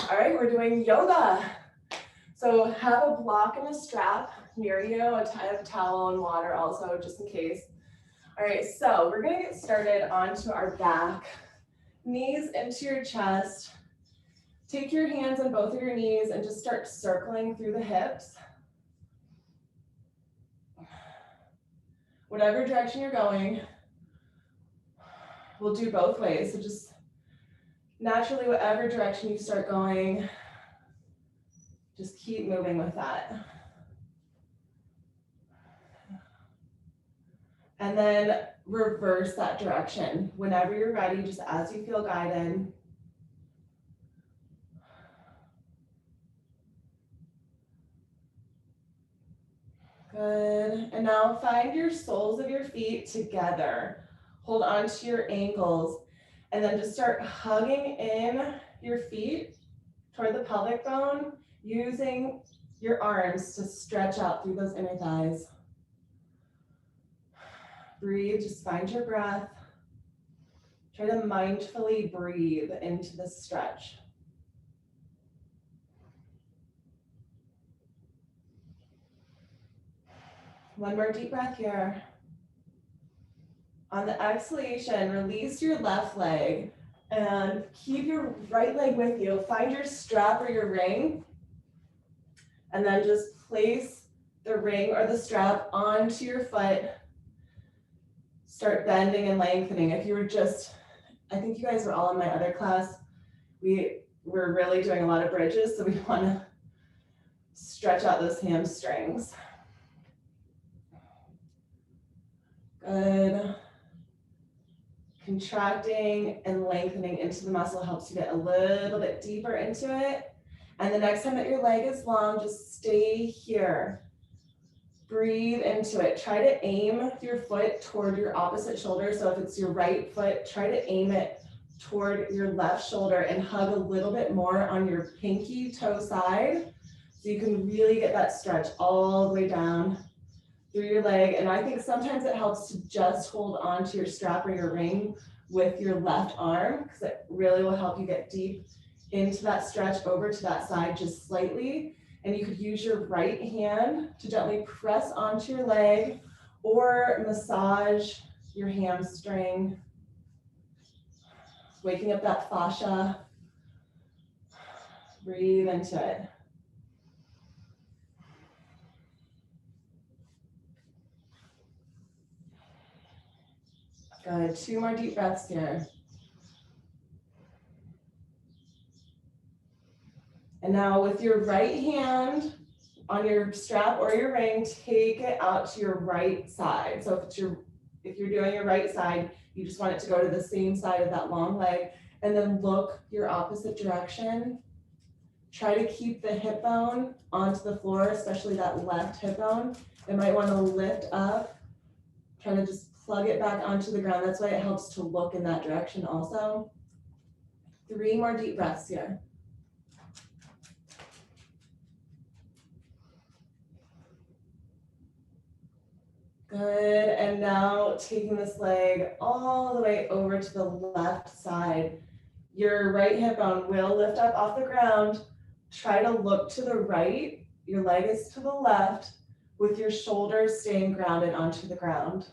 All right, we're doing yoga. So have a block and a strap near you, a towel and water also, just in case. All right, so we're gonna get started onto our back. Knees into your chest. Take your hands on both of your knees and just start circling through the hips. Whatever direction you're going, we'll do both ways. So just naturally, whatever direction you start going, just keep moving with that. And then reverse that direction. Whenever you're ready, just as you feel guided. Good. And now find your soles of your feet together. Hold on to your ankles. And then just start hugging in your feet toward the pelvic bone, using your arms to stretch out through those inner thighs. Breathe, just find your breath. Try to mindfully breathe into the stretch. One more deep breath here. On the exhalation, release your left leg and keep your right leg with you. Find your strap or your ring, and then just place the ring or the strap onto your foot. Start bending and lengthening. If you were just, I think you guys were all in my other class, we're really doing a lot of bridges, so we want to stretch out those hamstrings. Good. Contracting and lengthening into the muscle helps you get a little bit deeper into it. And the next time that your leg is long, just stay here. Breathe into it. Try to aim your foot toward your opposite shoulder. So if it's your right foot, try to aim it toward your left shoulder and hug a little bit more on your pinky toe side. So you can really get that stretch all the way down through your leg. And I think sometimes it helps to just hold on to your strap or your ring with your left arm, because it really will help you get deep into that stretch over to that side just slightly. And you could use your right hand to gently press onto your leg or massage your hamstring, waking up that fascia. Breathe into it. Good. 2 more deep breaths here. And now with your right hand on your strap or your ring, take it out to your right side. So if you're doing your right side, you just want it to go to the same side of that long leg, and then look your opposite direction. Try to keep the hip bone onto the floor, especially that left hip bone. You might want to lift up, try to just plug it back onto the ground. That's why it helps to look in that direction also. 3 more deep breaths here. Good, and now taking this leg all the way over to the left side. Your right hip bone will lift up off the ground. Try to look to the right. Your leg is to the left, with your shoulders staying grounded onto the ground.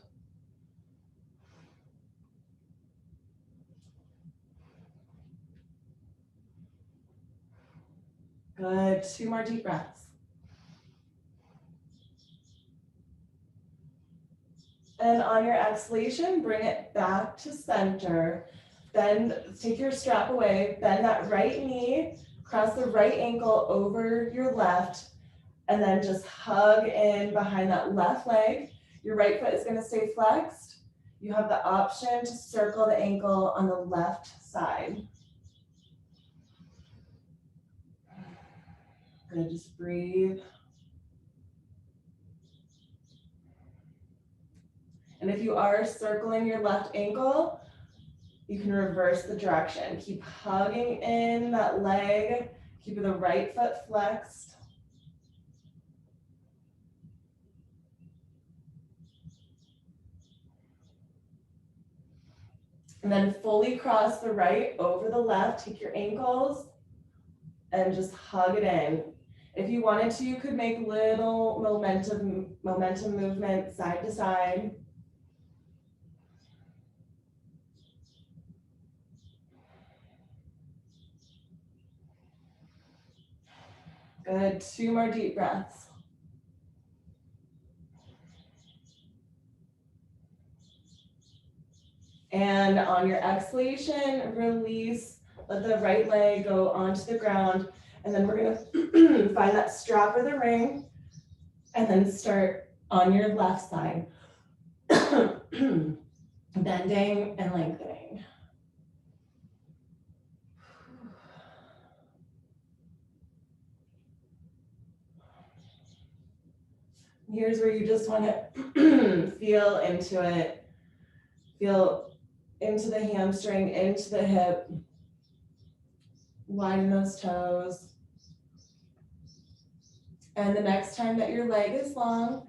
Good, 2 more deep breaths. And on your exhalation, bring it back to center. Bend, take your strap away, bend that right knee, cross the right ankle over your left, and then just hug in behind that left leg. Your right foot is gonna stay flexed. You have the option to circle the ankle on the left side. Gonna just breathe. And if you are circling your left ankle, you can reverse the direction. Keep hugging in that leg, keep the right foot flexed. And then fully cross the right over the left, take your ankles and just hug it in. If you wanted to, you could make little momentum movement side to side. Good, 2 more deep breaths. And on your exhalation, release, let the right leg go onto the ground. And then we're gonna find that strap or the ring and then start on your left side. Bending and lengthening. Here's where you just want to feel into it. Feel into the hamstring, into the hip. Widen those toes. And the next time that your leg is long,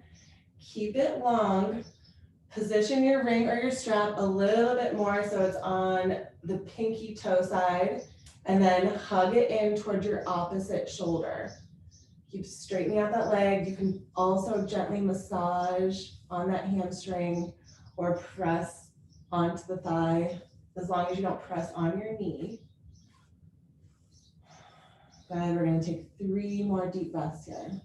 keep it long. Position your ring or your strap a little bit more so it's on the pinky toe side, and then hug it in towards your opposite shoulder. Keep straightening out that leg. You can also gently massage on that hamstring or press onto the thigh, as long as you don't press on your knee. Good, we're gonna take 3 more deep breaths here.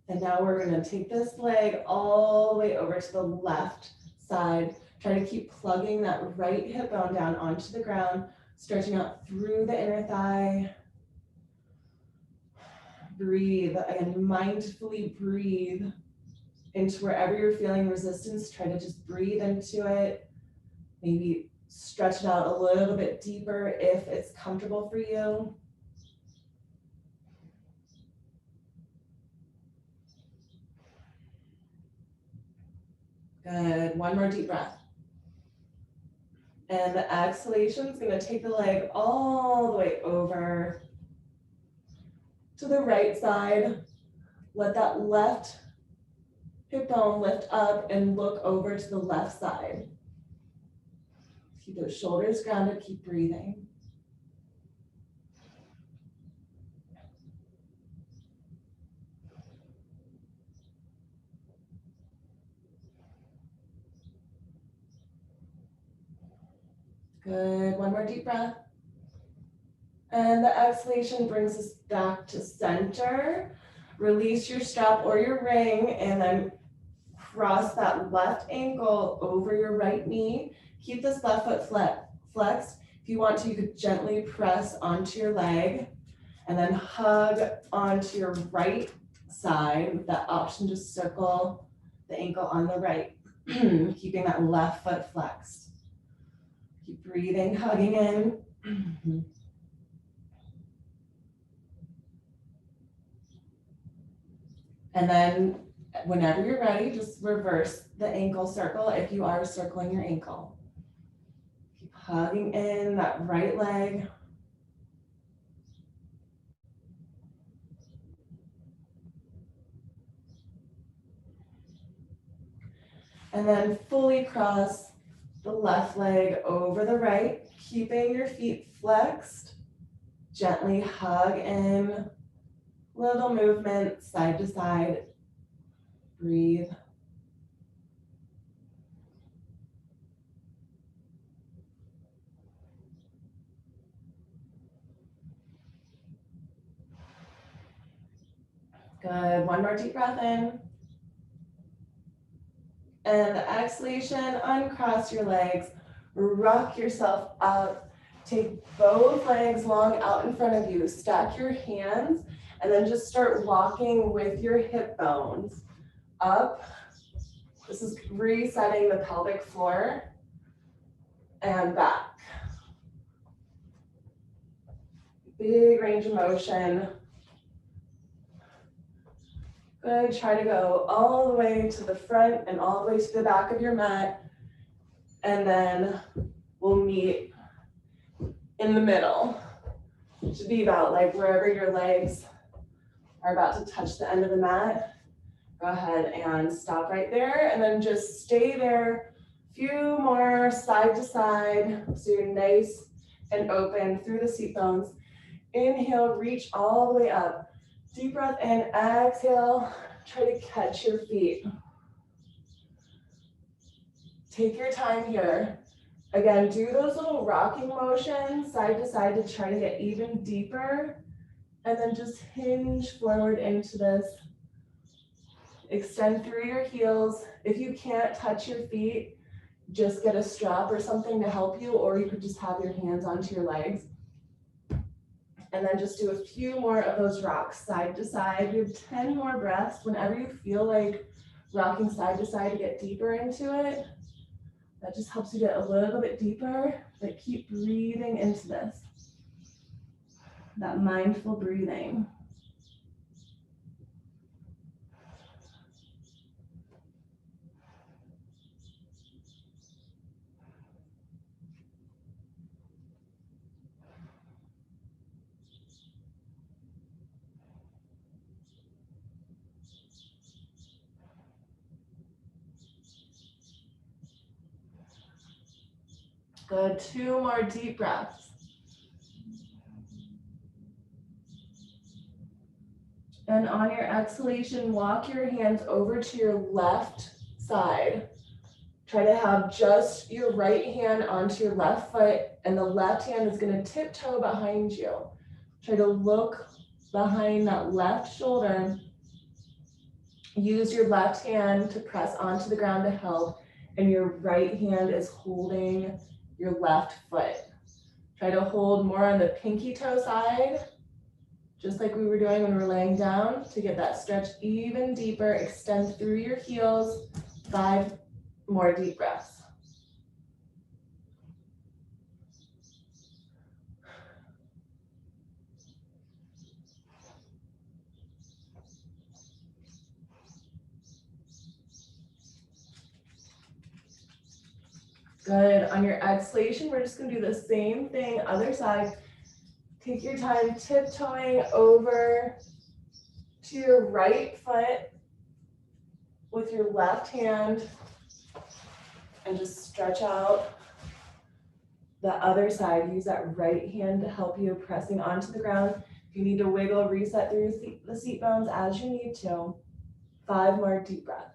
And now we're gonna take this leg all the way over to the left side. Try to keep plugging that right hip bone down onto the ground, stretching out through the inner thigh. Breathe, again, mindfully breathe into wherever you're feeling resistance. Try to just breathe into it. Maybe stretch it out a little bit deeper if it's comfortable for you. Good, 1 more deep breath. And the exhalation is gonna take the leg all the way over to the right side. Let that left hip bone lift up and look over to the left side. Keep those shoulders grounded, keep breathing. Good, 1 more deep breath. And the exhalation brings us back to center. Release your strap or your ring and then cross that left ankle over your right knee. Keep this left foot flexed. If you want to, you could gently press onto your leg and then hug onto your right side with that option to circle the ankle on the right, keeping that left foot flexed. Keep breathing, hugging in. And then whenever you're ready, just reverse the ankle circle if you are circling your ankle. Keep hugging in that right leg. And then fully cross the left leg over the right, keeping your feet flexed. Gently hug in, little movement side to side. Breathe. Good, 1 more deep breath in. And the exhalation, uncross your legs, rock yourself up. Take both legs long out in front of you. Stack your hands and then just start walking with your hip bones up. This is resetting the pelvic floor and back. Big range of motion. Good, try to go all the way to the front and all the way to the back of your mat. And then we'll meet in the middle. It should be about like wherever your legs are about to touch the end of the mat. Go ahead and stop right there and then just stay there. Few more side to side so you're nice and open through the seat bones. Inhale, reach all the way up. Deep breath in, exhale, try to catch your feet. Take your time here. Again, do those little rocking motions side to side to try to get even deeper. And then just hinge forward into this. Extend through your heels. If you can't touch your feet, just get a strap or something to help you, or you could just have your hands onto your legs. And then just do a few more of those rocks side to side. We have 10 more breaths. Whenever you feel like rocking side to side to get deeper into it, that just helps you get a little bit deeper, but keep breathing into this. That mindful breathing. Good, 2 more deep breaths. And on your exhalation, walk your hands over to your left side. Try to have just your right hand onto your left foot, and the left hand is going to tiptoe behind you. Try to look behind that left shoulder. Use your left hand to press onto the ground to help, and your right hand is holding your left foot. Try to hold more on the pinky toe side, just like we were doing when we were laying down, to get that stretch even deeper. Extend through your heels. 5 more deep breaths. Good. On your exhalation, we're just going to do the same thing, other side. Take your time tiptoeing over to your right foot with your left hand and just stretch out the other side. Use that right hand to help you, pressing onto the ground. If you need to wiggle, reset through the seat bones as you need to. 5 more deep breaths.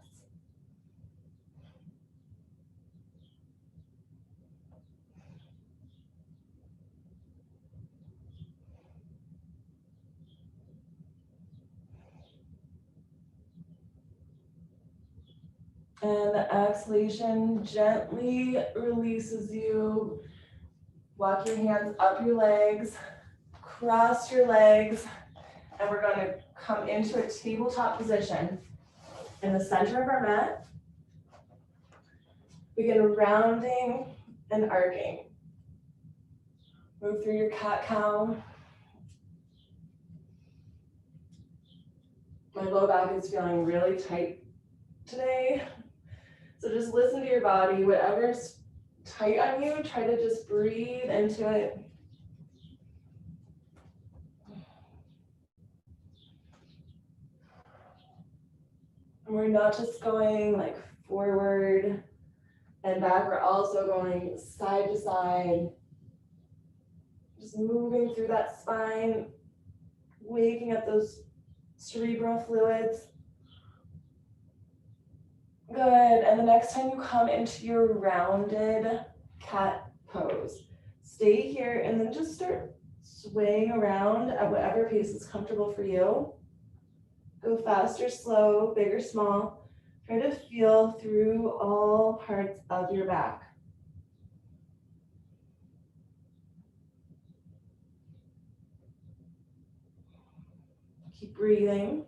And the exhalation gently releases you. Walk your hands up your legs, cross your legs, and we're going to come into a tabletop position in the center of our mat. Begin rounding and arcing. Move through your cat-cow. My low back is feeling really tight today. So just listen to your body. Whatever's tight on you, try to just breathe into it. And we're not just going like forward and back, we're also going side to side. Just moving through that spine, waking up those cerebral fluids. Good, and the next time you come into your rounded cat pose, stay here and then just start swaying around at whatever pace is comfortable for you. Go fast or slow, big or small. Try to feel through all parts of your back. Keep breathing.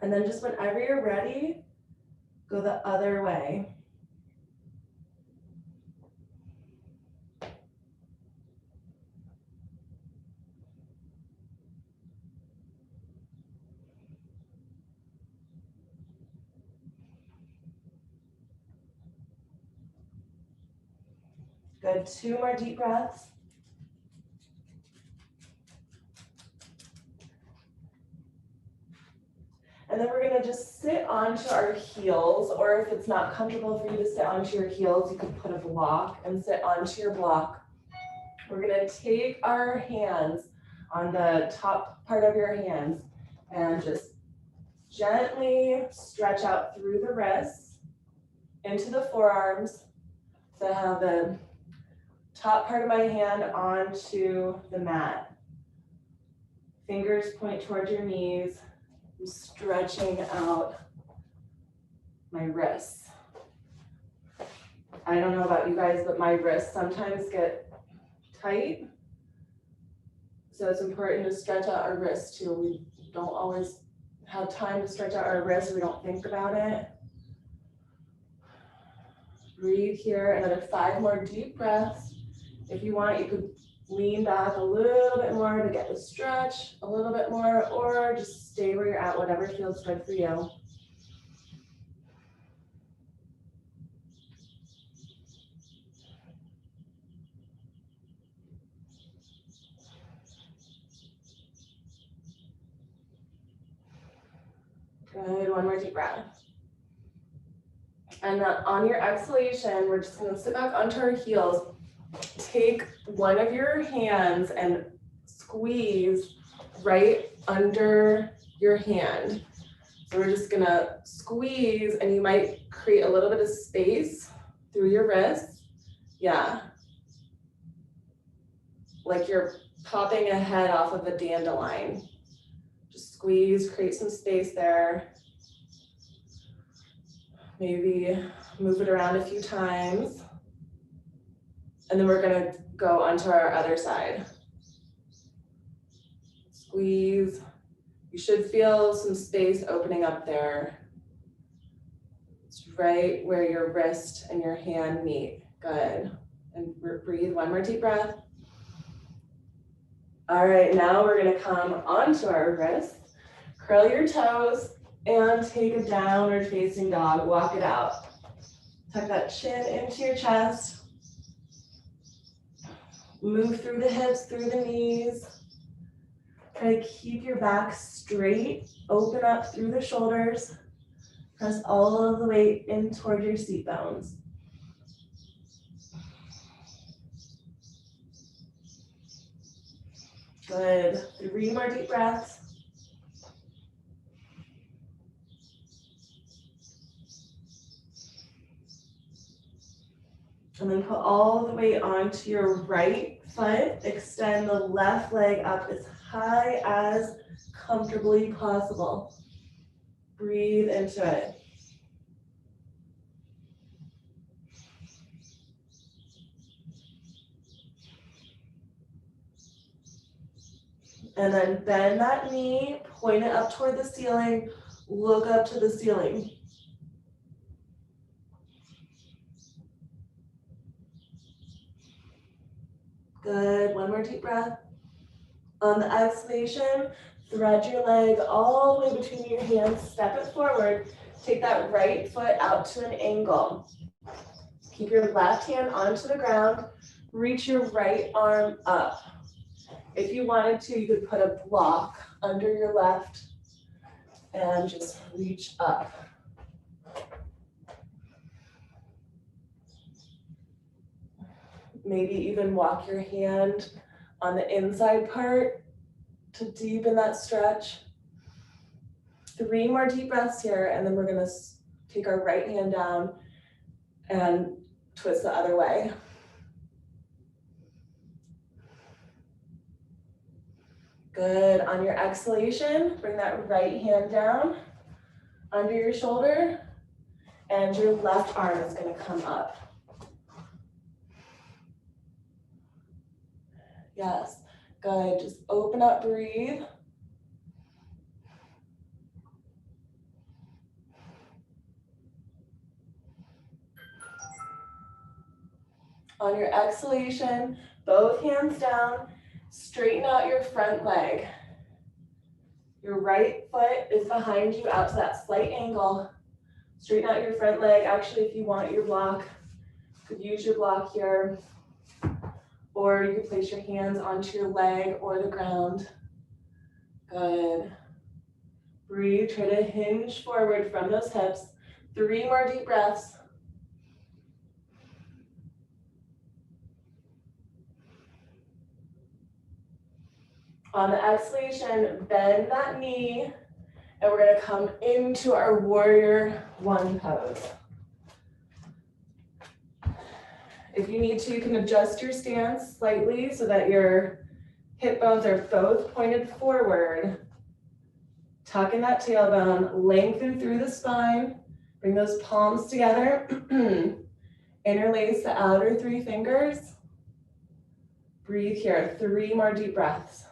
And then just whenever you're ready, go the other way. Good, 2 more deep breaths. And then we're gonna just sit onto our heels, or if it's not comfortable for you to sit onto your heels, you could put a block and sit onto your block. We're gonna take our hands on the top part of your hands and just gently stretch out through the wrists into the forearms. So I have the top part of my hand onto the mat. Fingers point towards your knees. I'm stretching out my wrists. I don't know about you guys, but my wrists sometimes get tight. So it's important to stretch out our wrists too. We don't always have time to stretch out our wrists. We don't think about it. Breathe here, another 5 more deep breaths. If you want, you could lean back a little bit more to get the stretch, a little bit more, or just stay where you're at, whatever feels good for you. Good, 1 more deep breath. And then on your exhalation, we're just gonna sit back onto our heels. Take one of your hands and squeeze right under your hand. So we're just gonna squeeze, and you might create a little bit of space through your wrists. Yeah. Like you're popping a head off of a dandelion. Just squeeze, create some space there. Maybe move it around a few times. And then we're gonna go onto our other side. Squeeze. You should feel some space opening up there. It's right where your wrist and your hand meet. Good. And breathe, 1 more deep breath. All right, now we're gonna come onto our wrists. Curl your toes and take a downward facing dog. Walk it out. Tuck that chin into your chest. Move through the hips, through the knees. Try to keep your back straight. Open up through the shoulders. Press all of the weight in toward your seat bones. Good. 3 more deep breaths. And then put all the weight onto your right foot. Extend the left leg up as high as comfortably possible. Breathe into it. And then bend that knee, point it up toward the ceiling, look up to the ceiling. Good, 1 more deep breath. On the exhalation, thread your leg all the way between your hands, step it forward, take that right foot out to an angle. Keep your left hand onto the ground, reach your right arm up. If you wanted to, you could put a block under your left and just reach up. Maybe even walk your hand on the inside part to deepen that stretch. 3 more deep breaths here, and then we're gonna take our right hand down and twist the other way. Good. On your exhalation, bring that right hand down under your shoulder, and your left arm is gonna come up. Yes, good. Just open up, breathe. On your exhalation, both hands down, straighten out your front leg. Your right foot is behind you out to that slight angle. Straighten out your front leg. Actually, if you want your block, you could use your block here. or you can place your hands onto your leg or the ground. Good. Breathe, try to hinge forward from those hips. 3 more deep breaths. On the exhalation, bend that knee, and we're gonna come into our warrior one pose. If you need to, you can adjust your stance slightly so that your hip bones are both pointed forward. Tuck in that tailbone, lengthen through the spine, bring those palms together, interlace the outer 3 fingers. Breathe here, 3 more deep breaths.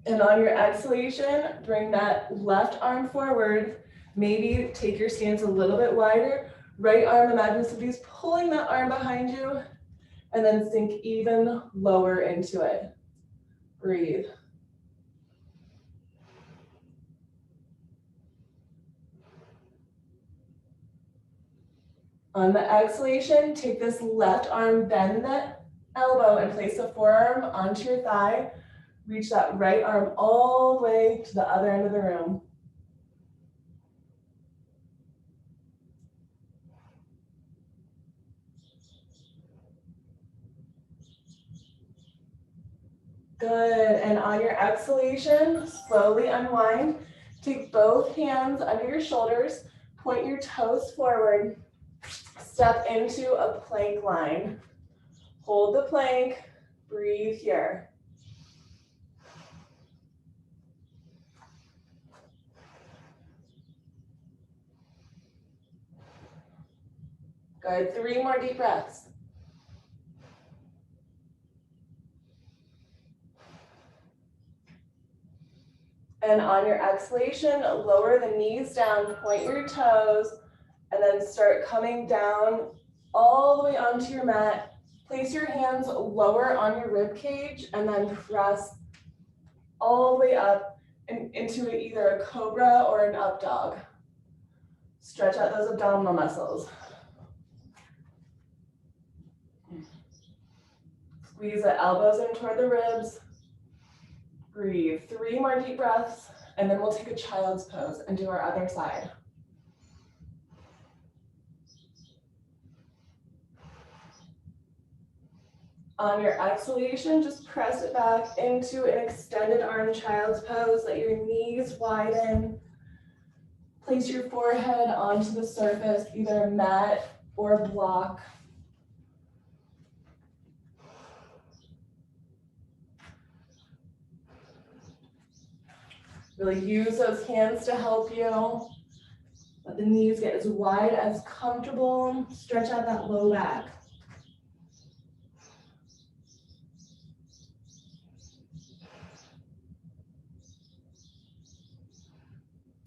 And on your exhalation, bring that left arm forward. Maybe take your stance a little bit wider. Right arm, imagine somebody's pulling that arm behind you, and then sink even lower into it. Breathe. On the exhalation, take this left arm, bend that elbow, and place the forearm onto your thigh. Reach that right arm all the way to the other end of the room. Good, and on your exhalation, slowly unwind. Take both hands under your shoulders, point your toes forward, step into a plank line. Hold the plank, breathe here. Good, 3 more deep breaths. And on your exhalation, lower the knees down, point your toes, and then start coming down all the way onto your mat. Place your hands lower on your rib cage and then press all the way up and into either a cobra or an up dog. Stretch out those abdominal muscles. Squeeze the elbows in toward the ribs. Breathe, 3 more deep breaths, and then we'll take a child's pose and do our other side. On your exhalation, just press it back into an extended arm child's pose. Let your knees widen. Place your forehead onto the surface, either a mat or a block. Really use those hands to help you. Let the knees get as wide as comfortable. Stretch out that low back.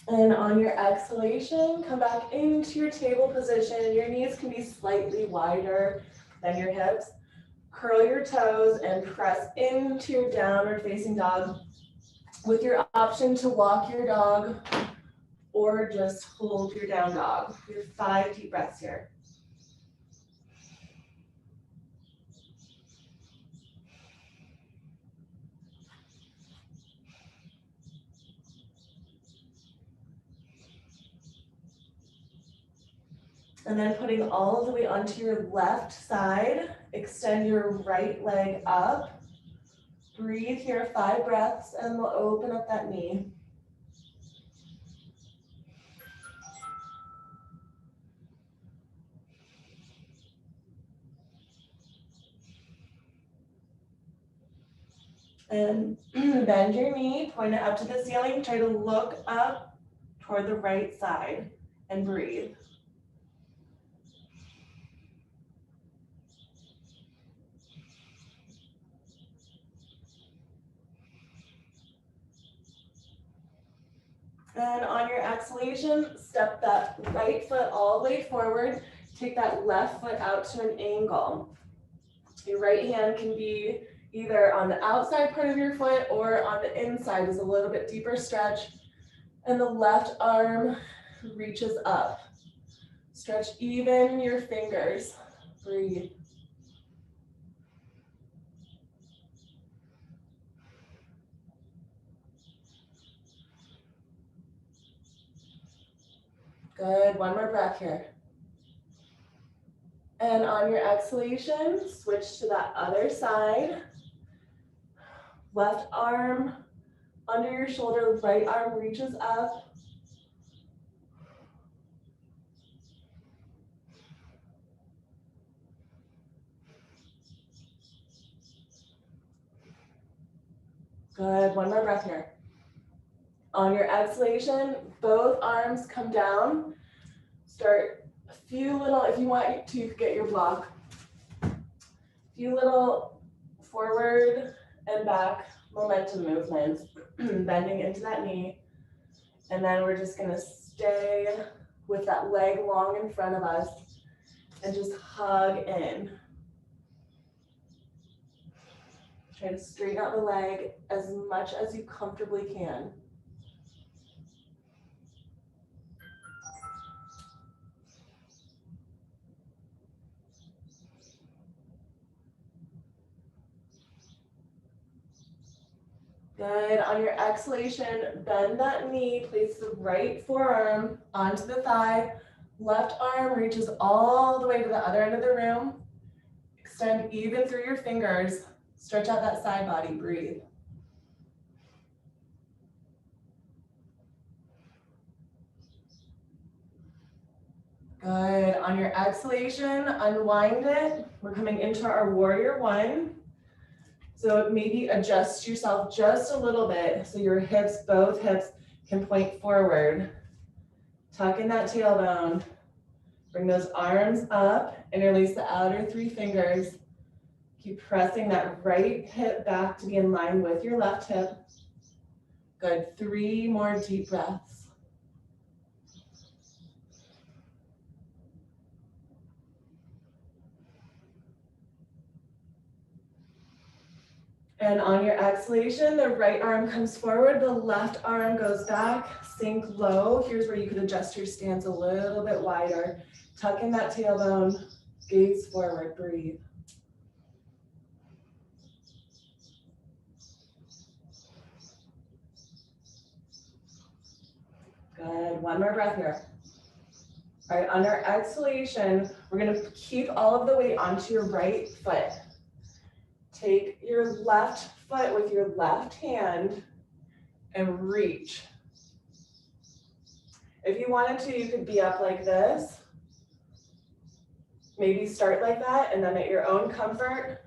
And on your exhalation, come back into your table position. Your knees can be slightly wider than your hips. Curl your toes and press into your downward facing dog, with your option to walk your dog or just hold your down dog. Your 5 deep breaths here. And then putting all of the way onto your left side, extend your right leg up. Breathe here, 5 breaths, and we'll open up that knee. And bend your knee, point it up to the ceiling, try to look up toward the right side and breathe. And on your exhalation, step that right foot all the way forward. Take that left foot out to an angle. Your right hand can be either on the outside part of your foot or on the inside is a little bit deeper stretch. And the left arm reaches up. Stretch even your fingers. Breathe. Good, one more breath here. And on your exhalation, switch to that other side. Left arm under your shoulder, right arm reaches up. Good, one more breath here. On your exhalation, both arms come down. Start a few little, if you want to, you could get your block. A few little forward and back momentum movements, bending into that knee. And then we're just gonna stay with that leg long in front of us and just hug in. Try to straighten out the leg as much as you comfortably can. Good, on your exhalation, bend that knee, place the right forearm onto the thigh, left arm reaches all the way to the other end of the room. Extend even through your fingers, stretch out that side body, breathe. Good, on your exhalation, unwind it. We're coming into our warrior one. So maybe adjust yourself just a little bit so your hips, both hips can point forward. Tuck in that tailbone. Bring those arms up and release the outer three fingers. Keep pressing that right hip back to be in line with your left hip. Good, 3 more deep breaths. And on your exhalation, the right arm comes forward, the left arm goes back, sink low. Here's where you could adjust your stance a little bit wider. Tuck in that tailbone, gaze forward, breathe. Good, one more breath here. All right, on our exhalation, we're gonna keep all of the weight onto your right foot. Take your left foot with your left hand and reach. If you wanted to, you could be up like this. Maybe start like that, and then at your own comfort,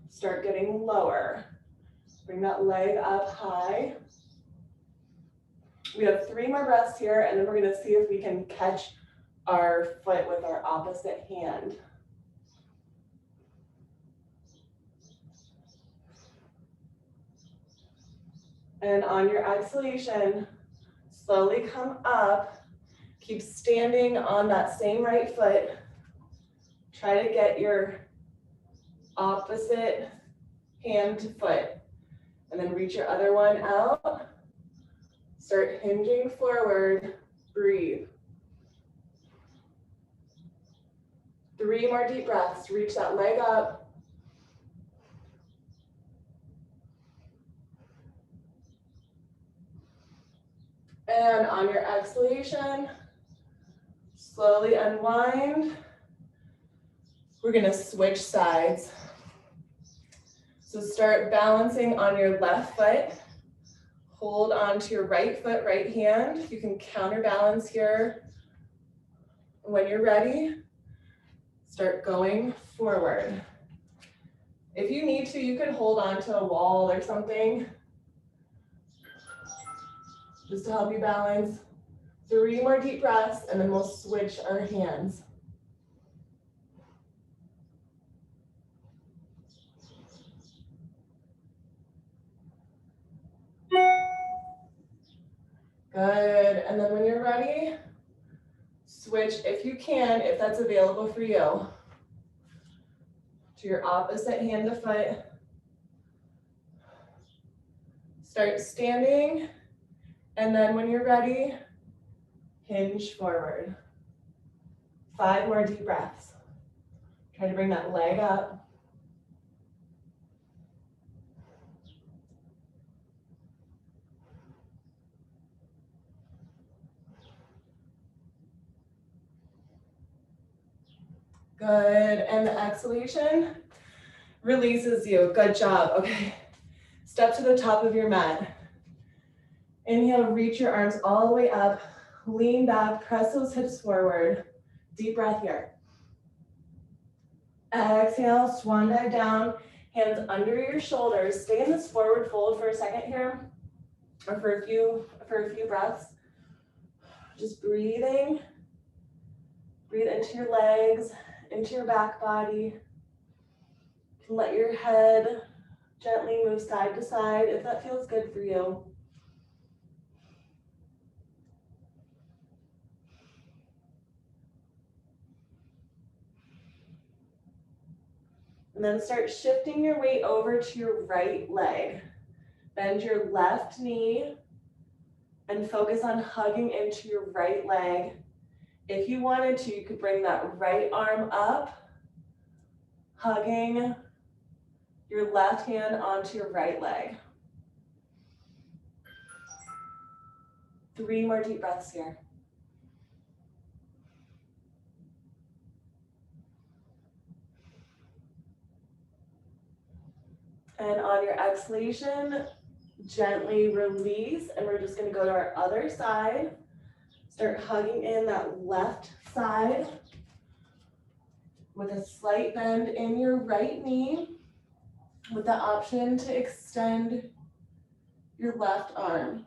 start getting lower. Bring that leg up high. We have 3 more breaths here, and then we're gonna see if we can catch our foot with our opposite hand. And on your exhalation, slowly come up. Keep standing on that same right foot. Try to get your opposite hand to foot. And then reach your other one out. Start hinging forward. Breathe. 3 more deep breaths. Reach that leg up. And on your exhalation, slowly unwind. We're gonna switch sides. So start balancing on your left foot. Hold on to your right foot, right hand. You can counterbalance here. When you're ready, start going forward. If you need to, you can hold on to a wall or something, just to help you balance. 3 more deep breaths, and then we'll switch our hands. Good, and then when you're ready, switch if you can, if that's available for you, to your opposite hand to foot. Start standing, and then when you're ready, hinge forward. 5 more deep breaths. Try to bring that leg up. Good, and the exhalation releases you. Good job, okay. Step to the top of your mat. Inhale, reach your arms all the way up. Lean back, press those hips forward. Deep breath here. Exhale, swan dive down, hands under your shoulders. Stay in this forward fold for a second here, or for a few breaths. Just breathing. Breathe into your legs, into your back body. You can let your head gently move side to side if that feels good for you. And then start shifting your weight over to your right leg. Bend your left knee and focus on hugging into your right leg. If you wanted to, you could bring that right arm up, hugging your left hand onto your right leg. 3 more deep breaths here. And on your exhalation, gently release, and we're just gonna go to our other side. Start hugging in that left side with a slight bend in your right knee, with the option to extend your left arm.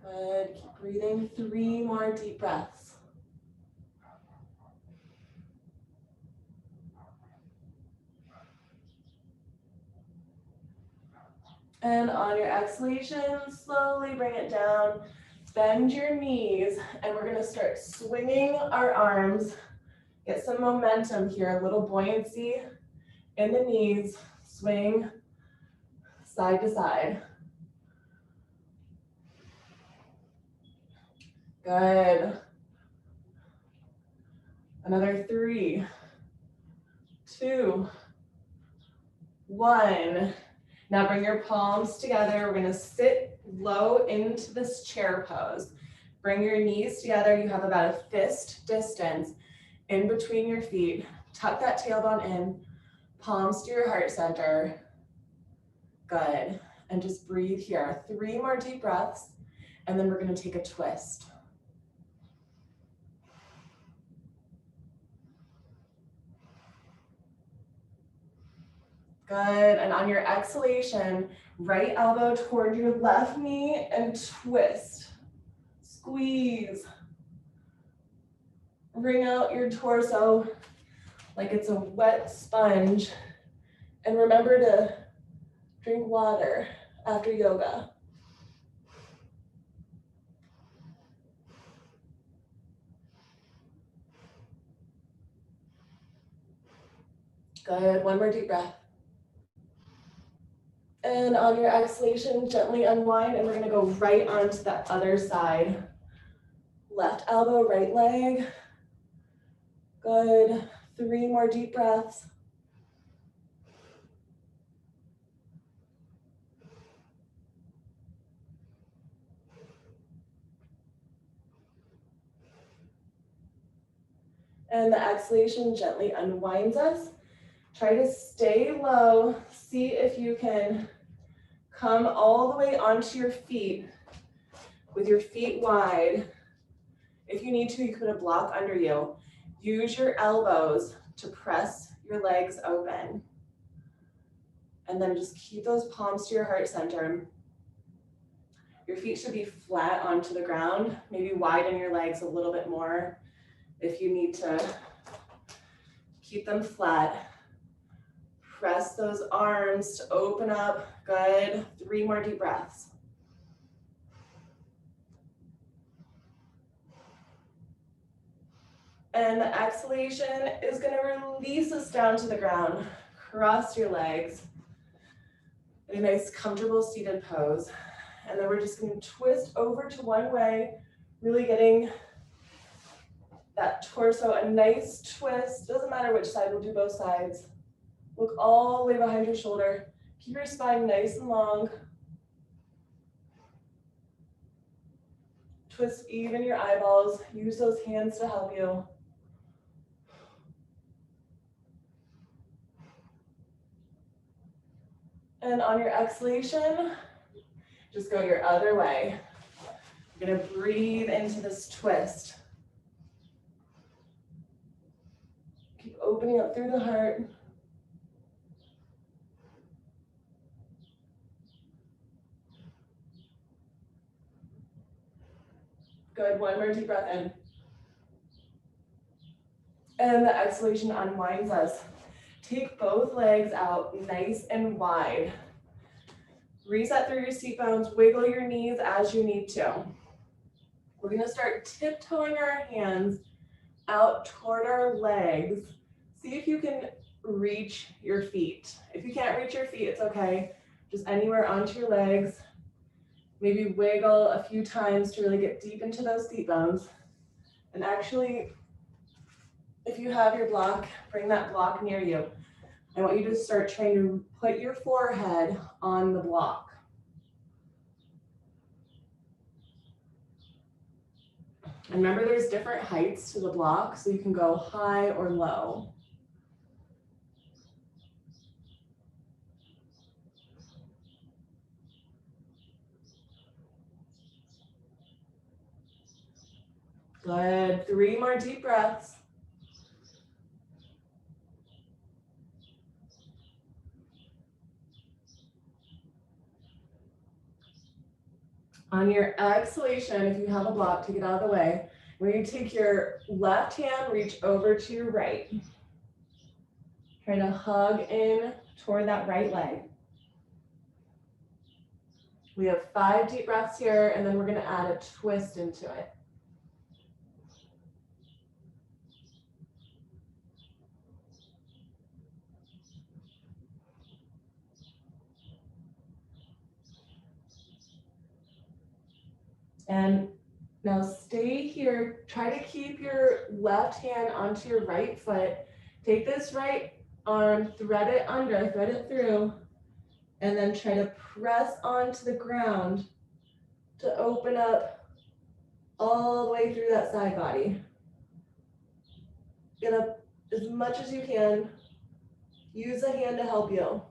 Good, keep breathing. 3 more deep breaths. And on your exhalation, slowly bring it down. Bend your knees, and we're gonna start swinging our arms. Get some momentum here, a little buoyancy in the knees. Swing side to side. Good. Another 3, 2, 1. Now bring your palms together. We're gonna sit low into this chair pose. Bring your knees together. You have about a fist distance in between your feet. Tuck that tailbone in, palms to your heart center. Good. And just breathe here. 3 more deep breaths, and then we're gonna take a twist. Good, and on your exhalation, right elbow toward your left knee and twist. Squeeze. Wring out your torso like it's a wet sponge. And remember to drink water after yoga. Good, 1 more deep breath. And on your exhalation, gently unwind, and we're gonna go right onto the other side. Left elbow, right leg. Good, 3 more deep breaths. And the exhalation gently unwinds us. Try to stay low. See if you can come all the way onto your feet with your feet wide. If you need to, you can put a block under you. Use your elbows to press your legs open. And then just keep those palms to your heart center. Your feet should be flat onto the ground. Maybe widen your legs a little bit more if you need to keep them flat. Press those arms to open up. Good. 3 more deep breaths. And the exhalation is going to release us down to the ground. Cross your legs. in a nice comfortable seated pose. And then we're just going to twist over to one way, really getting that torso a nice twist. Doesn't matter which side, we'll do both sides. Look all the way behind your shoulder. Keep your spine nice and long. Twist even your eyeballs. Use those hands to help you. And on your exhalation, just go your other way. You're gonna breathe into this twist. Keep opening up through the heart. Good, one more deep breath in. And the exhalation unwinds us. Take both legs out nice and wide. Reset through your seat bones, wiggle your knees as you need to. We're gonna start tiptoeing our hands out toward our legs. See if you can reach your feet. If you can't reach your feet, it's okay. Just anywhere onto your legs. Maybe wiggle a few times to really get deep into those seat bones. And actually, if you have your block, bring that block near you. I want you to start trying to put your forehead on the block. And remember, there's different heights to the block, so you can go high or low. Good, 3 more deep breaths. On your exhalation, if you have a block, take it out of the way. When you take your left hand, reach over to your right. Try to hug in toward that right leg. We have 5 deep breaths here, and then we're going to add a twist into it. And now stay here. Try to keep your left hand onto your right foot. Take this right arm, thread it under, thread it through, and then try to press onto the ground to open up all the way through that side body. Get up as much as you can. Use a hand to help you.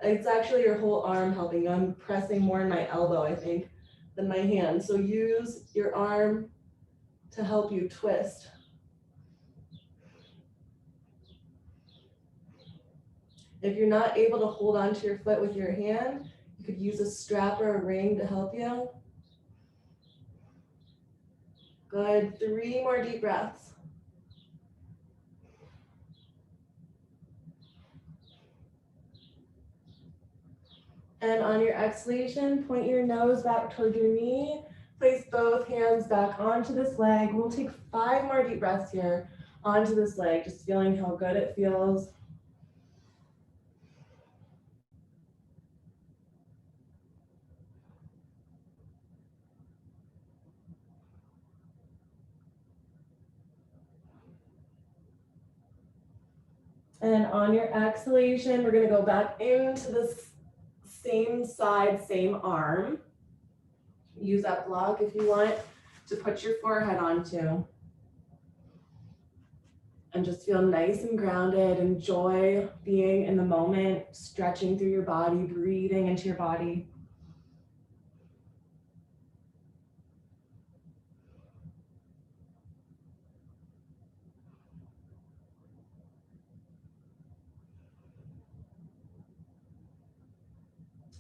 It's actually your whole arm helping you. I'm pressing more in my elbow, I think, than my hand. So use your arm to help you twist. If you're not able to hold onto your foot with your hand, you could use a strap or a ring to help you. Good, 3 more deep breaths. And on your exhalation, point your nose back toward your knee. Place both hands back onto this leg. We'll take 5 more deep breaths here onto this leg, just feeling how good it feels. And on your exhalation, we're going to go back into this same side, same arm. Use that block if you want to put your forehead onto. And just feel nice and grounded. Enjoy being in the moment, stretching through your body, breathing into your body.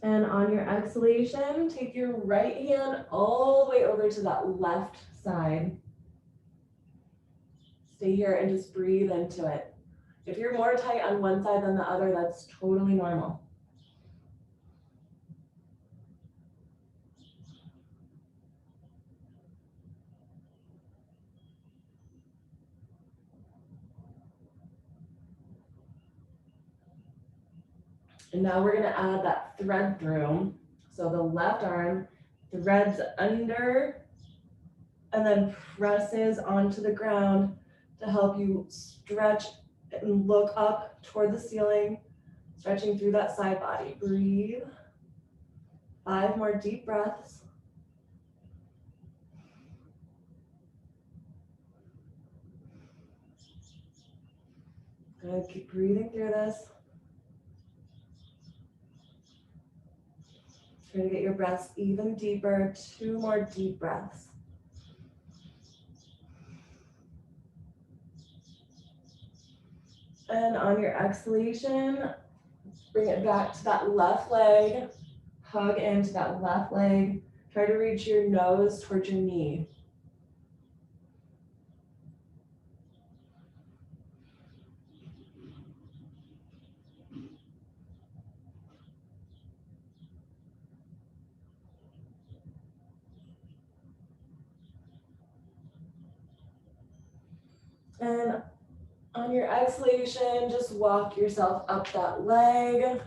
And on your exhalation, take your right hand all the way over to that left side. Stay here and just breathe into it. If you're more tight on one side than the other, that's totally normal. And now we're gonna add that thread through. So the left arm threads under and then presses onto the ground to help you stretch and look up toward the ceiling, stretching through that side body. Breathe. 5 more deep breaths. Good, keep breathing through this. Try to get your breaths even deeper. 2 more deep breaths. And on your exhalation, bring it back to that left leg. Hug into that left leg. Try to reach your nose towards your knee. And on your exhalation, just walk yourself up that leg.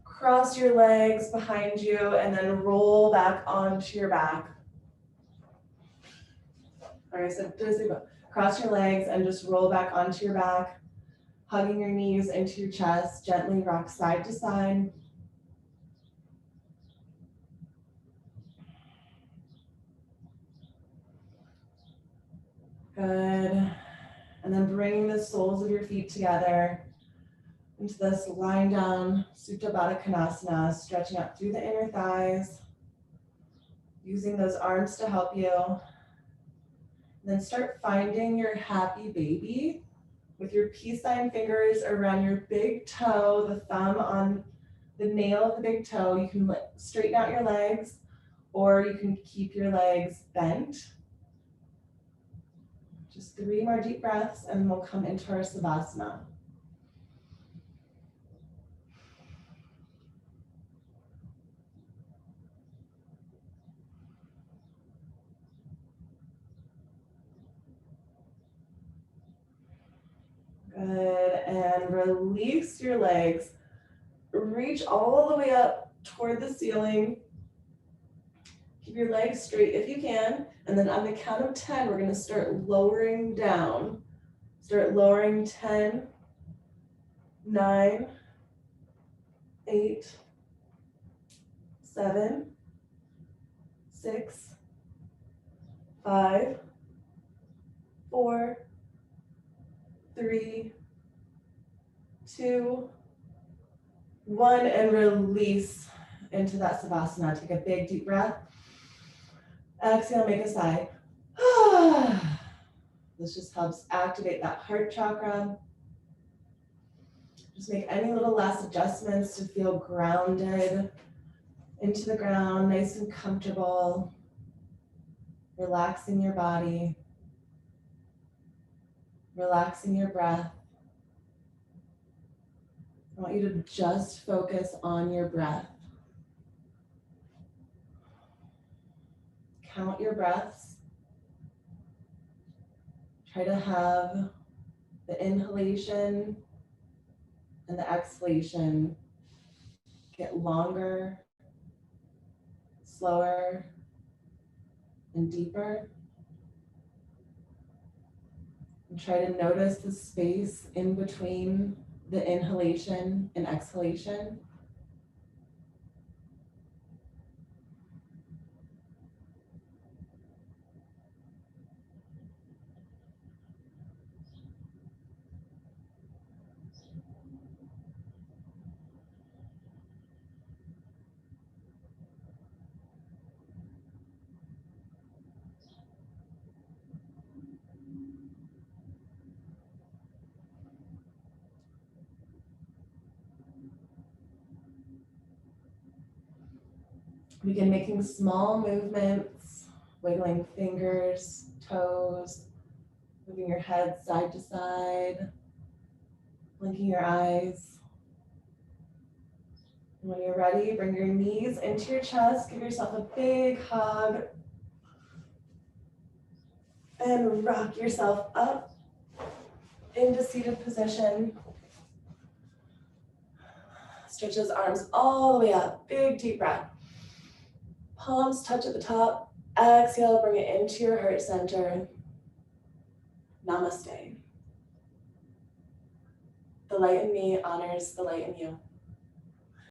Cross your legs behind you and then roll back onto your back. All right, so just cross your legs and just roll back onto your back, hugging your knees into your chest, gently rock side to side. Good. And then bring the soles of your feet together into this lying down Supta Baddha Konasana, stretching out through the inner thighs, using those arms to help you. And then start finding your happy baby with your peace sign fingers around your big toe, the thumb on the nail of the big toe. You can straighten out your legs or you can keep your legs bent. Just 3 more deep breaths and we'll come into our Savasana. Good, and release your legs. Reach all the way up toward the ceiling. Keep your legs straight if you can. And then on the count of 10, we're gonna start lowering down. Start lowering 10, 9, 8, 7, 6, 5, 4, 3, 2, 1, and release into that Savasana. Take a big deep breath. Exhale, make a sigh. This just helps activate that heart chakra. Just make any little last adjustments to feel grounded into the ground, nice and comfortable. Relaxing your body. Relaxing your breath. I want you to just focus on your breath. Count your breaths. Try to have the inhalation and the exhalation get longer, slower, and deeper. And try to notice the space in between the inhalation and exhalation. Begin making small movements, wiggling fingers, toes, moving your head side to side, blinking your eyes. And when you're ready, bring your knees into your chest, give yourself a big hug, and rock yourself up into seated position. Stretch those arms all the way up. Big deep breath. Palms touch at the top. Exhale, bring it into your heart center. Namaste. The light in me honors the light in you.